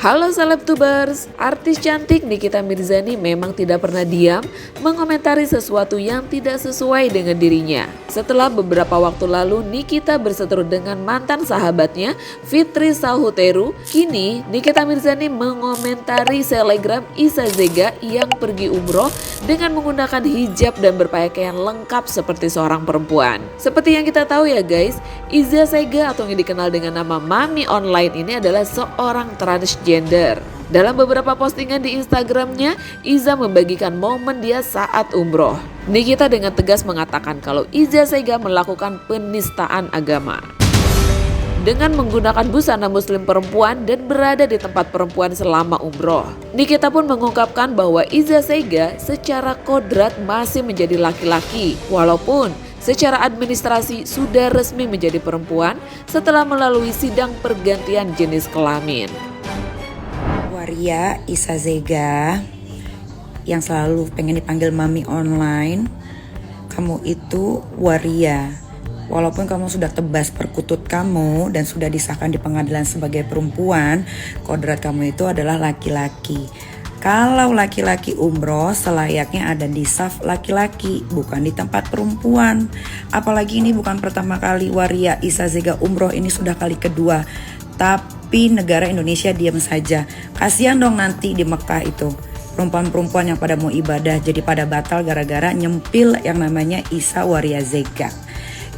Halo Selebtubers, artis cantik Nikita Mirzani memang tidak pernah diam mengomentari sesuatu yang tidak sesuai dengan dirinya. Setelah beberapa waktu lalu Nikita berseteru dengan mantan sahabatnya Fitri Sahuteru, kini Nikita Mirzani mengomentari selegram Iza Zega yang pergi umroh dengan menggunakan hijab dan berpakaian lengkap seperti seorang perempuan. Seperti yang kita tahu ya guys, Iza Zega atau yang dikenal dengan nama Mami Online ini adalah seorang transgender. Dalam beberapa postingan di Instagramnya, Iza membagikan momen dia saat umroh. Nikita dengan tegas mengatakan kalau Iza Zega melakukan penistaan agama dengan menggunakan busana muslim perempuan dan berada di tempat perempuan selama umroh. Nikita pun mengungkapkan bahwa Iza Zega secara kodrat masih menjadi laki-laki, walaupun secara administrasi sudah resmi menjadi perempuan setelah melalui sidang pergantian jenis kelamin. Waria Iza Zega yang selalu pengen dipanggil Mami Online, kamu itu waria. Walaupun kamu sudah tebas perkutut kamu dan sudah disahkan di pengadilan sebagai perempuan, kodrat kamu itu adalah laki-laki. Kalau laki-laki umroh selayaknya ada di saf laki-laki, bukan di tempat perempuan. Apalagi ini bukan pertama kali Waria Iza Zega umroh, ini sudah kali kedua. Tapi negara Indonesia diam saja. Kasihan dong nanti di Mekah itu perempuan-perempuan yang pada mau ibadah jadi pada batal gara-gara nyempil yang namanya Iza Waria Zega.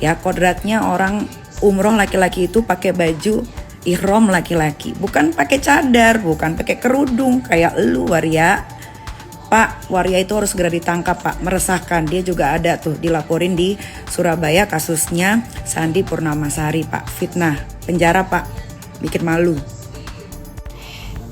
Ya, kodratnya orang umroh laki-laki itu pakai baju ihram laki-laki, bukan pakai cadar, bukan pakai kerudung kayak lu Waria. Pak, Waria itu harus segera ditangkap Pak, meresahkan. Dia juga ada tuh dilaporin di Surabaya kasusnya Sandi Purnamasari Pak, fitnah, penjara Pak. Bikin malu.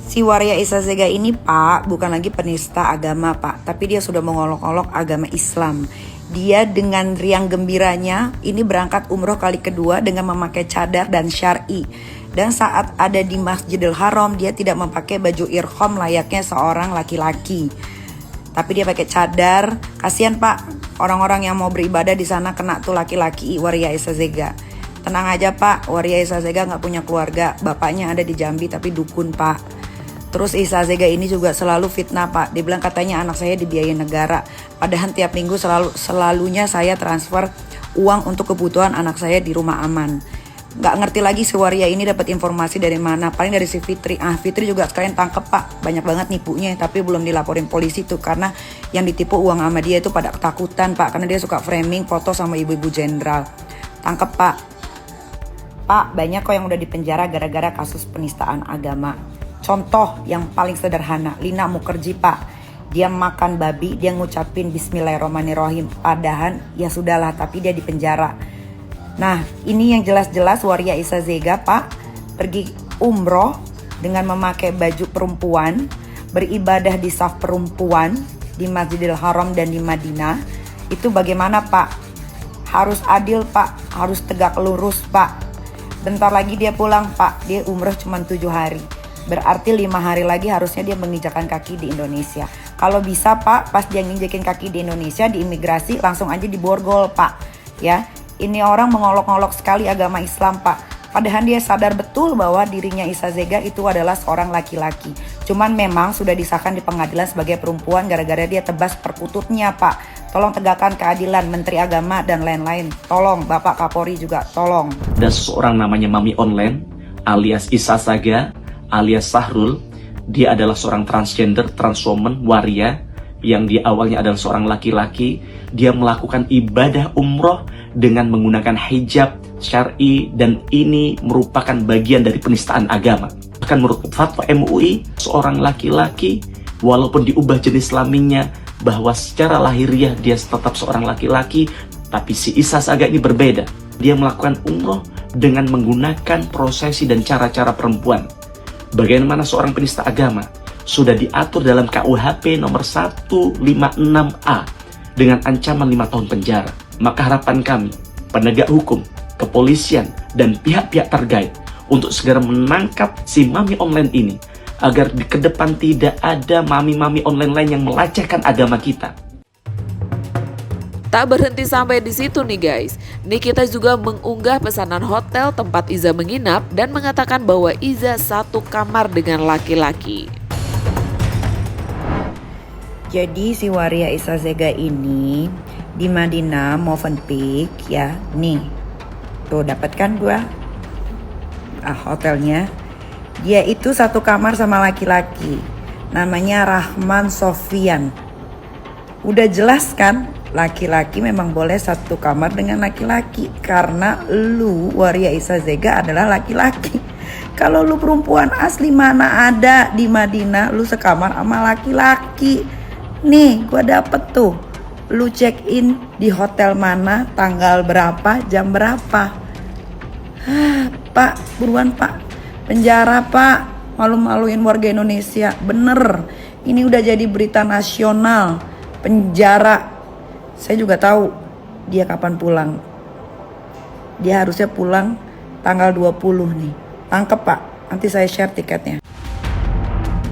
Si Waria Iza Zega ini Pak bukan lagi penista agama Pak, tapi dia sudah mengolok-olok agama Islam. Dia dengan riang gembiranya ini berangkat umroh kali kedua dengan memakai cadar dan syar'i. Dan saat ada di Masjidil Haram dia tidak memakai baju ihram layaknya seorang laki-laki, tapi dia pakai cadar. Kasihan Pak, orang-orang yang mau beribadah di sana kena tuh laki-laki Waria Iza Zega. Tenang aja Pak, Waria Iza Zega gak punya keluarga, bapaknya ada di Jambi tapi dukun Pak. Terus Iza Zega ini juga selalu fitnah Pak, dia bilang katanya anak saya dibiayain negara. Padahal tiap minggu selalunya saya transfer uang untuk kebutuhan anak saya di rumah aman. Gak ngerti lagi si Waria ini dapat informasi dari mana, paling dari si Fitri. Fitri juga sekalian tangkep Pak, banyak banget nipunya tapi belum dilaporin polisi tuh. Karena yang ditipu uang sama dia itu pada ketakutan Pak, karena dia suka framing foto sama ibu-ibu jenderal. Tangkep Pak. Pak, banyak kok yang udah dipenjara gara-gara kasus penistaan agama. Contoh yang paling sederhana, Lina Mukherjee Pak. Dia makan babi, dia ngucapin Bismillahirrahmanirrahim. Padahal ya sudahlah, tapi dia dipenjara. Nah, ini yang jelas-jelas Waria Iza Zega Pak pergi umroh dengan memakai baju perempuan, beribadah di saf perempuan di Masjidil Haram dan di Madinah. Itu bagaimana Pak? Harus adil Pak, harus tegak lurus Pak. Bentar lagi dia pulang Pak, dia umroh cuma 7 hari. Berarti 5 hari lagi harusnya dia menginjakan kaki di Indonesia. Kalau bisa Pak, pas dia nginjekin kaki di Indonesia, di imigrasi langsung aja diborgol Pak. Ya, ini orang mengolok-olok sekali agama Islam Pak. Padahal dia sadar betul bahwa dirinya Iza Zega itu adalah seorang laki-laki. Cuman memang sudah disahkan di pengadilan sebagai perempuan gara-gara dia tebas perkututnya Pak. Tolong tegakkan keadilan Menteri Agama dan lain-lain. Tolong Bapak Kapolri juga tolong. Dan seseorang namanya Mami Online alias Iza Zega alias Sahrul. Dia adalah seorang transgender, transwoman, waria yang di awalnya adalah seorang laki-laki. Dia melakukan ibadah umroh dengan menggunakan hijab syar'i dan ini merupakan bagian dari penistaan agama. Bahkan menurut fatwa MUI, seorang laki-laki walaupun diubah jenis kelaminnya bahwa secara lahiriah dia tetap seorang laki-laki, tapi si Iza Zega ini berbeda. Dia melakukan umroh dengan menggunakan prosesi dan cara-cara perempuan. Bagaimana seorang penista agama sudah diatur dalam KUHP nomor 156A dengan ancaman 5 tahun penjara. Maka harapan kami, penegak hukum, kepolisian, dan pihak-pihak terkait untuk segera menangkap si Mami Online ini agar di kedepan tidak ada mami-mami online lain yang melecehkan agama kita. Tak berhenti sampai di situ nih guys, Nikita juga mengunggah pesanan hotel tempat Iza menginap dan mengatakan bahwa Iza satu kamar dengan laki-laki. Jadi si Waria Isazega ini di Madinah Movenpick ya, nih tuh dapat kan gua hotelnya. Dia itu satu kamar sama laki-laki, namanya Rahman Sofian. Udah jelas kan, laki-laki memang boleh satu kamar dengan laki-laki karena lu Waria Isazega adalah laki-laki. Kalau lu perempuan asli mana ada di Madinah lu sekamar sama laki-laki. Nih gua dapet tuh, lu check in di hotel mana, tanggal berapa, jam berapa. Pak, buruan pak, penjara pak, malu-maluin warga Indonesia. Bener, ini udah jadi berita nasional, penjara. Saya juga tahu dia kapan pulang. Dia harusnya pulang tanggal 20 nih. Tangkep pak, nanti saya share tiketnya.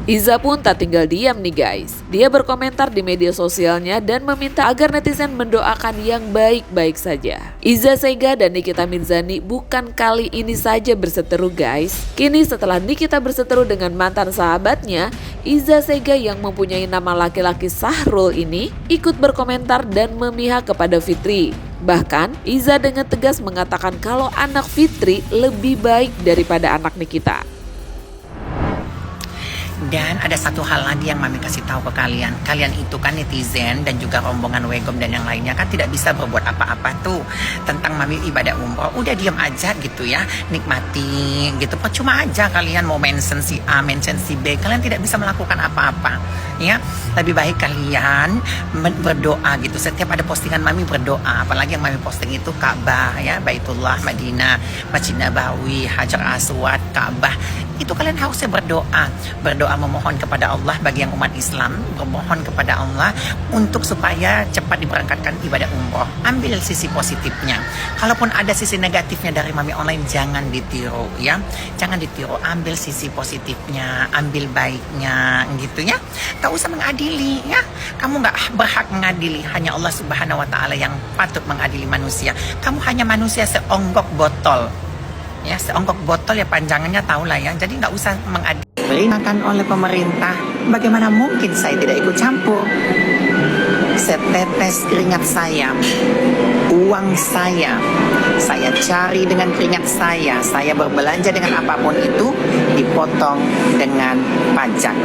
Iza pun tak tinggal diam nih guys. Dia berkomentar di media sosialnya dan meminta agar netizen mendoakan yang baik-baik saja. Iza Sega dan Nikita Mirzani bukan kali ini saja berseteru guys. Kini setelah Nikita berseteru dengan mantan sahabatnya, Iza Sega yang mempunyai nama laki-laki Sahrul ini ikut berkomentar dan memihak kepada Fitri. Bahkan Iza dengan tegas mengatakan kalau anak Fitri lebih baik daripada anak Nikita. Dan ada satu hal lagi yang Mami kasih tahu ke kalian. Kalian itu kan netizen dan juga rombongan Wegom dan yang lainnya kan tidak bisa berbuat apa-apa tuh tentang Mami ibadah umroh. Udah diam aja gitu ya, nikmati gitu. Percuma aja kalian mau mention si A, mention si B. Kalian tidak bisa melakukan apa-apa ya. Lebih baik kalian berdoa gitu. Setiap ada postingan Mami berdoa. Apalagi yang Mami posting itu Ka'bah ya, Baitullah, Madinah, Masjid Nabawi, Hajar Aswad, Ka'bah. Itu kalian harusnya berdoa. Berdoa memohon kepada Allah bagi yang umat Islam, memohon kepada Allah untuk supaya cepat diberangkatkan ibadah umroh. Ambil sisi positifnya. Kalaupun ada sisi negatifnya dari Mami Online, jangan ditiru ya. Jangan ditiru, ambil sisi positifnya, ambil baiknya gitu ya. Tak usah mengadili ya. Kamu nggak berhak mengadili, hanya Allah Subhanahu wa taala yang patut mengadili manusia. Kamu hanya manusia seonggok botol. Ya, seonggok botol ya, panjangannya tahu lah ya. Jadi nggak usah mengadili. Makan oleh pemerintah, bagaimana mungkin saya tidak ikut campur? Setetes keringat saya, uang saya cari dengan keringat saya berbelanja dengan apapun itu, dipotong dengan pajak.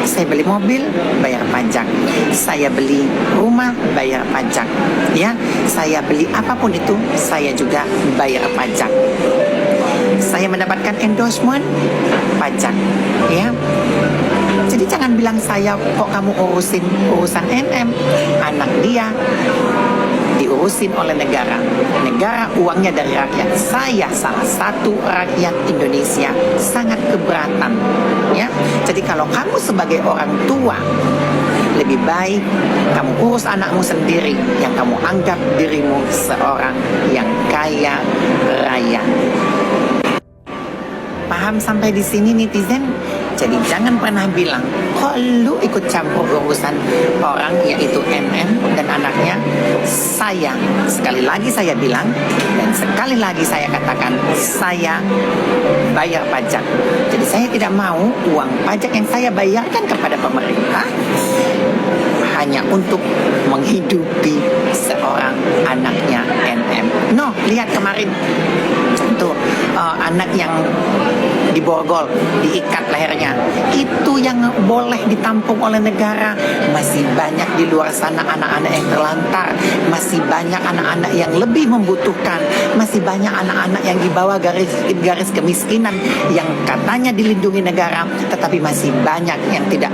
Saya beli mobil, bayar pajak. Saya beli rumah, bayar pajak. Ya, saya beli apapun itu, saya juga bayar pajak. Saya mendapatkan endorsement, pajak. Ya. Jadi jangan bilang saya kok kamu urusan NM, anak dia diurusin oleh negara. Negara uangnya dari rakyat. Saya salah satu rakyat Indonesia sangat keberatan. Ya. Jadi kalau kamu sebagai orang tua, lebih baik kamu urus anakmu sendiri yang kamu anggap dirimu seorang yang kaya raya. Paham sampai di sini netizen? Jadi jangan pernah bilang kok lu ikut campur urusan orang, yaitu NN dan anaknya. Saya, sekali lagi saya bilang dan sekali lagi saya katakan, saya bayar pajak. Jadi saya tidak mau uang pajak yang saya bayarkan kepada pemerintah hanya untuk menghidupi seorang anaknya NM. No, lihat kemarin tuh anak yang diborgol, diikat lehernya. Itu yang boleh ditampung oleh negara. Masih banyak di luar sana anak-anak yang terlantar. Masih banyak anak-anak yang lebih membutuhkan. Masih banyak anak-anak yang di bawah garis kemiskinan yang katanya dilindungi negara, tetapi masih banyak yang tidak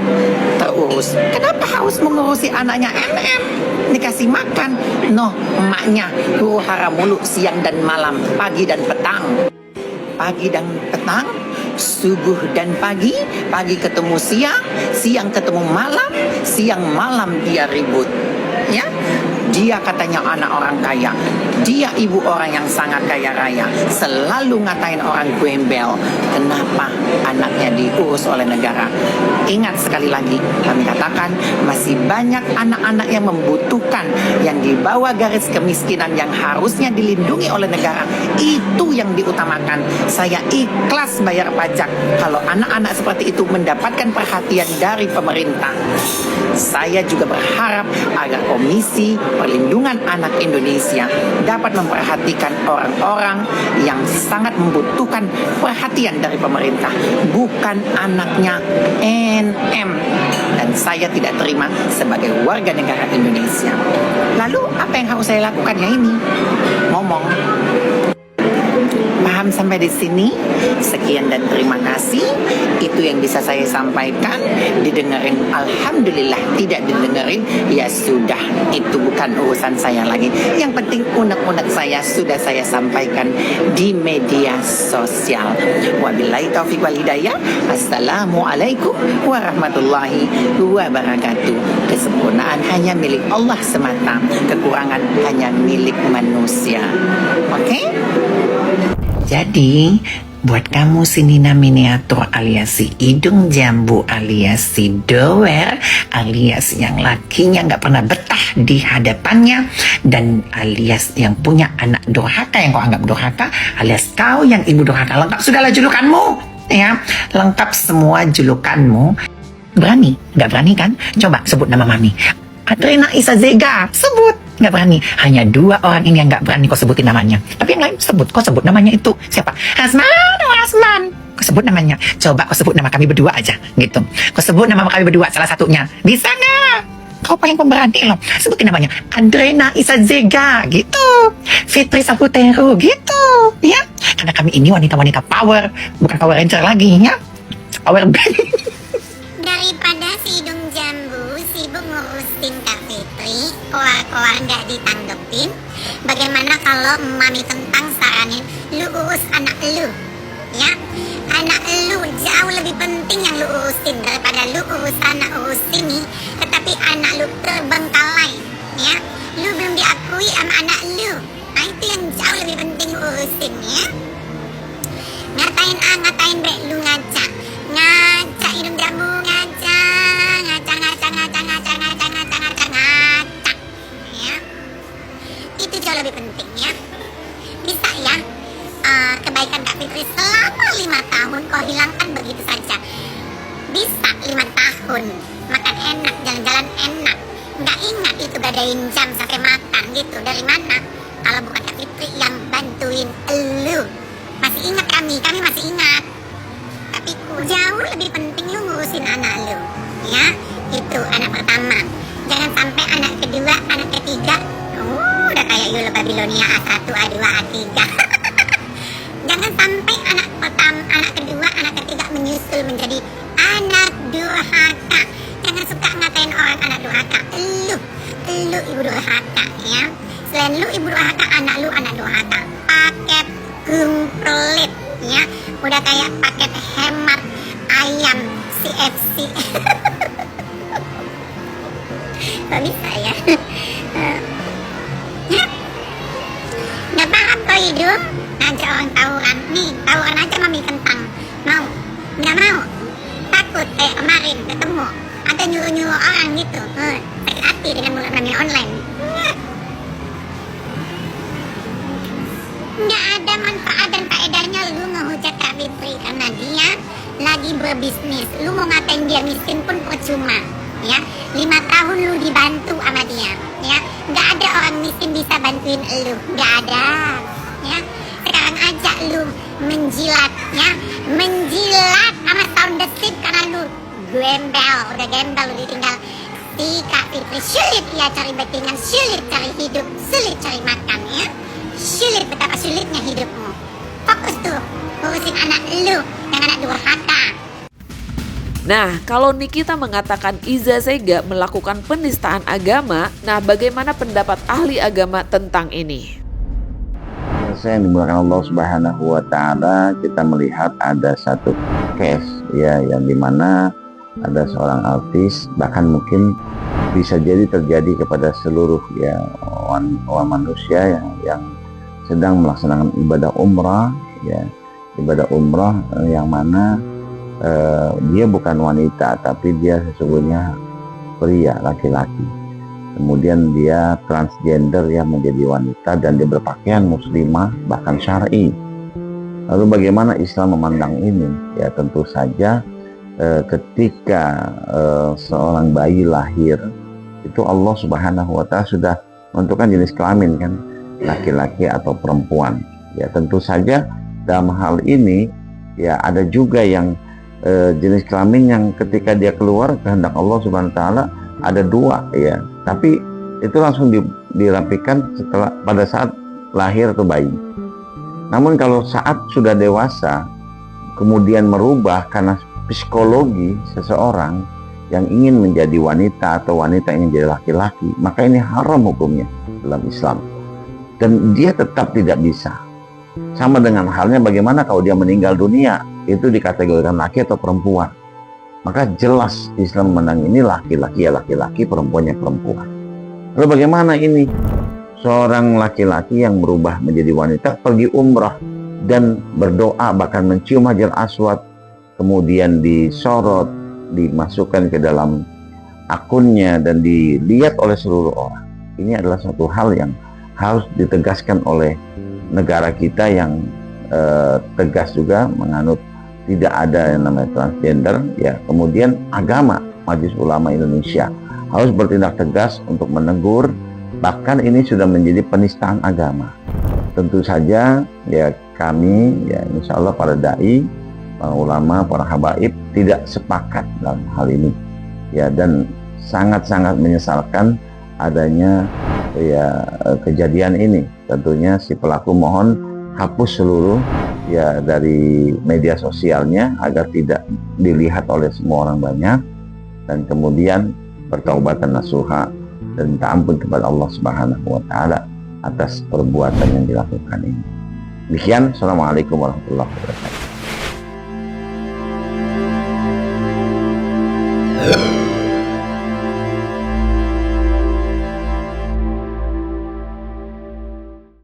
terurus. Kenapa harus mengurusi anaknya MM? Dikasih makan. No, emaknya huru hara mulu siang dan malam, pagi dan petang. Pagi dan petang, subuh dan pagi, pagi ketemu siang, siang ketemu malam, siang malam dia ribut. Ya, dia katanya anak orang kaya, dia ibu orang yang sangat kaya raya, selalu ngatain orang gembel. Kenapa anaknya diurus oleh negara? Ingat sekali lagi, kami katakan masih banyak anak-anak yang membutuhkan, yang di bawah garis kemiskinan yang harusnya dilindungi oleh negara. Itu yang diutamakan. Saya ikhlas bayar pajak kalau anak-anak seperti itu mendapatkan perhatian dari pemerintah. Saya juga berharap agar Komisi Perlindungan Anak Indonesia dapat memperhatikan orang-orang yang sangat membutuhkan perhatian dari pemerintah, bukan anaknya NM. Dan saya tidak terima sebagai warga negara Indonesia. Lalu apa yang harus saya lakukan ya ini? Ngomong. Paham sampai di sini? Sekian dan terima kasih. Itu yang bisa saya sampaikan. Didengerin, alhamdulillah. Tidak didengerin, ya sudah. Itu bukan urusan saya lagi. Yang penting unek-unek saya sudah saya sampaikan di media sosial. Wabillahi taufiq wal hidayah. Assalamualaikum warahmatullahi wabarakatuh. Kesempurnaan hanya milik Allah semata. Kekurangan hanya milik manusia. Oke? Jadi, buat kamu si Nina miniatur alias si hidung jambu alias si doer alias yang lakinya nggak pernah betah di hadapannya dan alias yang punya anak durhaka yang kau anggap durhaka alias kau yang ibu durhaka, lengkap sudahlah julukanmu ya, lengkap semua julukanmu. Berani? Nggak berani kan? Coba sebut nama mami. Adrena Isazega, sebut. Nggak berani. Hanya 2 orang ini yang nggak berani kau sebutin namanya. Tapi yang lain sebut. Kau sebut namanya itu. Siapa? Hasman. Kau sebut namanya. Coba kau sebut nama kami berdua aja. Gitu. Kau sebut nama kami berdua salah satunya. Bisa nggak? Kau paling pemberani loh. Sebutin namanya. Adrena Isazega. Gitu. Fitri Saputero. Gitu. Ya. Karena kami ini wanita-wanita power. Bukan Power Ranger lagi. Ya. Power Band. Daripada si hidung jambu sibuk ngurusin Kak Fitri, koar-koar nggak ditanggepin, bagaimana kalau Mami Kentang saranin lu urus anak lu, ya? Anak lu jauh lebih penting yang lu urusin daripada lu urus anak urus ini, tetapi anak lu terbengkalai, ya? Lu belum diakui sama anak lu, nah itu yang jauh lebih penting lu urusin, ya? Ngatain A, ngatain B, lu ngaca hidung jambu, ngaca, ya. Itu jauh lebih penting ya. Bisa ya, kebaikan Kak Fitri selama 5 tahun kau hilangkan begitu saja. Bisa 5 tahun makan enak, jalan-jalan enak, nggak ingat itu gadain jam sampai makan gitu. Dari mana? Kalau bukan Kak Fitri yang bantuin elu. Masih ingat kami masih ingat. Tapi jauh lebih penting lu ngurusin anak lu, ya. Itu anak pertama. Jangan sampai anak kedua, anak ketiga, udah kayak Yula Babilonia A1, A2, A3. Jangan sampai anak pertama, anak kedua, anak ketiga menyusul menjadi anak durhaka. Jangan suka ngatain orang anak durhaka. Lu ibu durhaka, ya. Selain lu ibu durhaka, anak lu anak durhaka. Paket kumplit, ya. Udah kayak paket hemat ayam CFC. Kok bisa ya? Nggak paham kok hidung ngajak orang tawuran. Nih tawuran aja Mami Kentang. Mau? Nggak mau? Takut kayak kemarin ketemu ada nyuruh-nyuruh orang gitu. Sakit hati dengan mulut Mami online. Nggak ada manfaat dan faedahnya lu ngehujat Kak Fitri karena dia lagi berbisnis. Lu mau ngatain dia miskin pun percuma, ya. 5 tahun lu dibantu sama dia, ya. Nggak ada orang miskin bisa bantuin lu, nggak ada, ya. Sekarang aja lu menjilat, ya, menjilat sama sound desip karena lu udah gembel lu ditinggal si Kak Fitri. Sulit ya cari backingan, sulit cari hidup, sulit cari makan, ya. Sulit, betapa sulitnya hidupmu. Fokus tuh, urusin anak lu yang anak durhaka. Nah, kalau Nikita mengatakan Iza Sega melakukan penistaan agama, nah bagaimana pendapat ahli agama tentang ini? Saya yang dimulakan Allah Subhanahu wa Ta'ala, kita melihat ada satu case ya yang dimana ada seorang artis, bahkan mungkin bisa jadi terjadi kepada seluruh ya orang manusia yang sedang melaksanakan ibadah umrah ya, ibadah umrah yang mana dia bukan wanita tapi dia sesungguhnya pria, laki-laki. Kemudian dia transgender yang menjadi wanita dan dia berpakaian muslimah bahkan syar'i. Lalu bagaimana Islam memandang ini? Ya tentu saja ketika seorang bayi lahir itu Allah Subhanahu wa Ta'ala sudah menentukan jenis kelamin kan, laki-laki atau perempuan. Ya tentu saja dalam hal ini ya ada juga yang jenis kelamin yang ketika dia keluar kehendak Allah Subhanahu wa Ta'ala ada dua ya, tapi itu langsung dirapikan setelah pada saat lahir atau bayi. Namun kalau saat sudah dewasa kemudian merubah karena psikologi seseorang yang ingin menjadi wanita atau wanita yang menjadi laki-laki, maka ini haram hukumnya dalam Islam. Dan dia tetap tidak bisa. Sama dengan halnya bagaimana kalau dia meninggal dunia, itu dikategorikan laki atau perempuan. Maka jelas Islam memandang ini laki-laki ya laki-laki, perempuan ya perempuan. Lalu bagaimana ini? Seorang laki-laki yang berubah menjadi wanita pergi umrah dan berdoa bahkan mencium Hajar Aswad, kemudian disorot, dimasukkan ke dalam akunnya dan dilihat oleh seluruh orang. Ini adalah satu hal yang harus ditegaskan oleh negara kita yang tegas juga menganut tidak ada yang namanya transgender ya. Kemudian agama Majelis Ulama Indonesia harus bertindak tegas untuk menegur, bahkan ini sudah menjadi penistaan agama. Tentu saja ya kami ya insya Allah para dai, para ulama, para habaib tidak sepakat dalam hal ini ya, dan sangat-sangat menyesalkan adanya ya kejadian ini. Tentunya si pelaku mohon hapus seluruh ya dari media sosialnya agar tidak dilihat oleh semua orang banyak, dan kemudian bertaubat dan nasuha dan minta ampun kepada Allah Subhanahu wa Ta'ala atas perbuatan yang dilakukan ini. Demikian, Assalamualaikum warahmatullahi wabarakatuh.